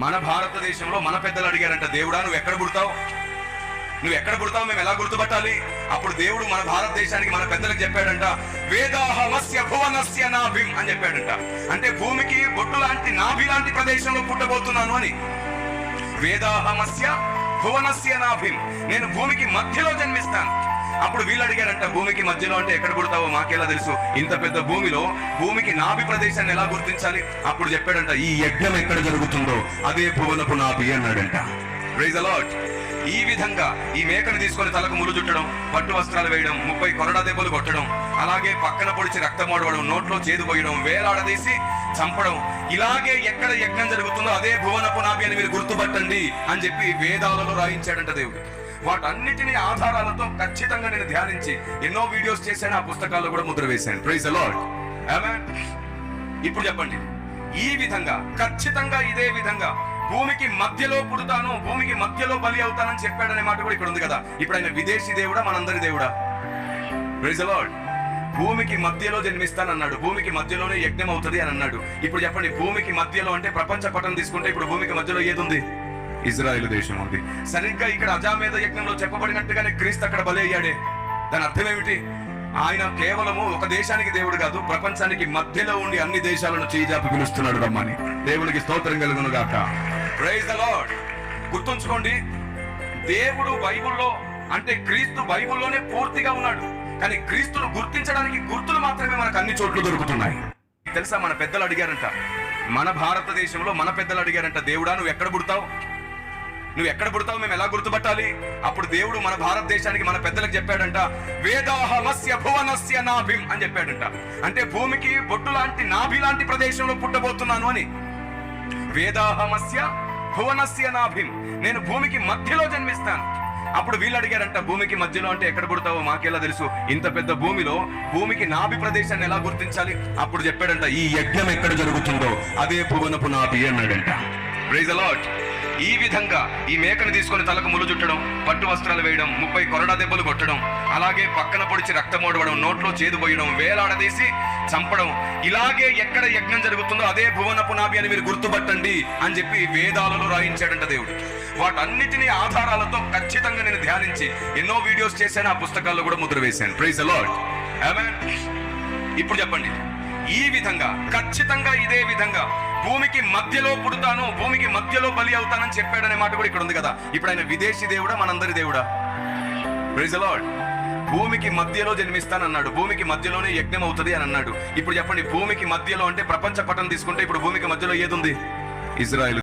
మన భారతదేశంలో మన పెద్దలు అడిగారంట, దేవుడా నువ్వు ఎక్కడ పుడతావు, నువ్వు ఎక్కడ పుడతావు, మేము ఎలా గుర్తుపట్టాలి? అప్పుడు దేవుడు మన భారతదేశానికి మన పెద్దలకు చెప్పాడంట, వేదాహమస్య భువనస్య నాభిం అని చెప్పాడంట. అంటే భూమికి బొట్టు లాంటి నాభి లాంటి ప్రదేశంలో పుట్టబోతున్నాను అని. వేదాహమస్య భువనస్య నాభిం, నేను భూమికి మధ్యలో జన్మిస్తాను. అప్పుడు వీళ్ళు అడిగారంట, భూమికి మధ్యలో అంటే ఎక్కడ పుడతావో మాకెలా తెలుసు, ఇంత పెద్ద భూమిలో భూమికి నాభి ప్రదేశాన్ని ఎలా గుర్తించాలి? అప్పుడు చెప్పాడంట, ఈ యజ్ఞం ఎక్కడ జరుగుతుందో అదే భువనపు నాభి అన్నాడంట. Praise the lord. ఈ విధంగా ఈ మేకను తీసుకొని తలకు ములు చుట్టడం, పట్టు వస్త్రాలు వేయడం, 30 కొరడా దెబ్బలు కొట్టడం, అలాగే పక్కన పొడిచి రక్తమోడవడం, నోట్లో చేదు పోయడం, వేలాడదీసి చంపడం, ఇలాగే ఎక్కడ యజ్ఞం జరుగుతుందో అదే భువనపు నాభి అని మీరు గుర్తుపట్టండి అని చెప్పి వేదాలలో రాయించాడంట దేవుడు. వాటన్నిటిని ఆధారాలతో ఖచ్చితంగా నేను ధ్యానించి ఎన్నో వీడియోస్ చేశాను, ఆ పుస్తకాల్లో కూడా ముద్ర వేశాను. Praise the Lord. ఆమేన్. ఇప్పుడు చెప్పండి, ఈ విధంగా ఖచ్చితంగా ఇదే విధంగా భూమికి మధ్యలో పుడతాను, భూమికి మధ్యలో బలి అవుతానని చెప్పాడనే మాట కూడా ఇక్కడ ఉంది కదా. ఇప్పుడు ఆయన విదేశీ దేవుడా, మనందరి దేవుడా? Praise the lord. భూమికి మధ్యలో జన్మిస్తానన్నాడు, భూమికి మధ్యలోనే యజ్ఞం అవుతుంది అని అన్నాడు. ఇప్పుడు చెప్పండి, భూమికి మధ్యలో అంటే ప్రపంచ పటం తీసుకుంటే ఇప్పుడు భూమికి మధ్యలో ఏది ఉంది? ఇజ్రాయెల్ దేశం ఉంది. సరిగ్గా ఇక్కడ అజామేధ యజ్ఞంలో చెప్పబడినట్టుగానే క్రీస్తు అక్కడ బలి అయ్యాడే. దాని అర్థం ఏమిటి? ఆయన కేవలము ఒక దేశానికి దేవుడు కాదు, ప్రపంచానికి మధ్యలో ఉండి అన్ని దేశాలను చేజాపి పిలుస్తున్నాడు రమ్మని. దేవునికి స్తోత్రం కలుగును గాక. Praise the lord. గుర్తుంచుకోండి, దేవుడు బైబిల్లో అంటే క్రీస్తు బైబిల్లోనే పూర్తిగా ఉన్నాడు, కానీ క్రీస్తును గుర్తించడానికి గుర్తులు మాత్రమే మనకు అన్ని చోట్ల దొరుకుతున్నాయి. తెలుసా, మన పెద్దలు అడిగారంట, మన భారతదేశంలో మన పెద్దలు అడిగారంట, దేవుడా నువ్వు ఎక్కడ పుడతావు, నువ్వు ఎక్కడ పుడతావు, మేము ఎలా గుర్తుపట్టాలి? అప్పుడు దేవుడు మన భారతదేశానికి మన పెద్దలకు చెప్పాడంట, వేదాహమస్య భువనస్య నాభిం అని చెప్పాడంట. అంటే భూమికి బొట్టు లాంటి నాభి లాంటి ప్రదేశంలో పుట్టబోతున్నాను అని. వేదాహమస్య భువనస్య నాభిం, నేను భూమికి మధ్యలో జన్మిస్తాను. అప్పుడు వీళ్ళు అడిగారంట, భూమికి మధ్యలో అంటే ఎక్కడ పుడతావో మాకెలా తెలుసు, ఇంత పెద్ద భూమిలో భూమికి నాభి ప్రదేశాన్ని ఎలా గుర్తించాలి? అప్పుడు చెప్పాడంట, ఈ యజ్ఞం ఎక్కడ జరుగుతుందో అదే భువనపు నాభి అన్నాడంట. Praise the lord. ఈ విధంగా ఈ మేకను తీసుకొని తలకు ములు చుట్టడం, పట్టు వస్త్రాలు వేయడం, 30 కొరడా దెబ్బలు కొట్టడం, అలాగే పక్కన పొడిచి రక్తమోడవడం, నోట్లో చేదు పోయడం, వేలాడదీసి చంపడం, ఇలాగే ఎక్కడ యజ్ఞం జరుగుతుందో అదే భువనపు నాభి అని మీరు గుర్తుపట్టండి అని చెప్పి వేదాలలో రాయించాడంట దేవుడు. వాటన్నిటిని ఆధారాలతో ఖచ్చితంగా నేను ధ్యానించి ఎన్నో వీడియోస్ చేశాను, ఆ పుస్తకాల్లో కూడా ముద్ర వేశాను. Praise the Lord. ఆమేన్. ఇప్పుడు చెప్పండి, ఈ విధంగా ఖచ్చితంగా ఇదే విధంగా భూమికి మధ్యలో పుడతాను, భూమికి మధ్యలో బలి అవుతానని చెప్పాడనే మాట కూడా ఇక్కడ ఉంది కదా. ఇప్పుడు ఆయన విదేశీ దేవుడా, మనందరి దేవుడా? Praise the lord. భూమికి మధ్యలో జన్మిస్తానన్నాడు, భూమికి మధ్యలోనే యజ్ఞం అవుతుంది అని అన్నాడు. ఇప్పుడు చెప్పండి, భూమికి మధ్యలో అంటే ప్రపంచ పటం తీసుకుంటే ఇప్పుడు భూమికి మధ్యలో ఏది ఉంది? ఇజ్రాయెల్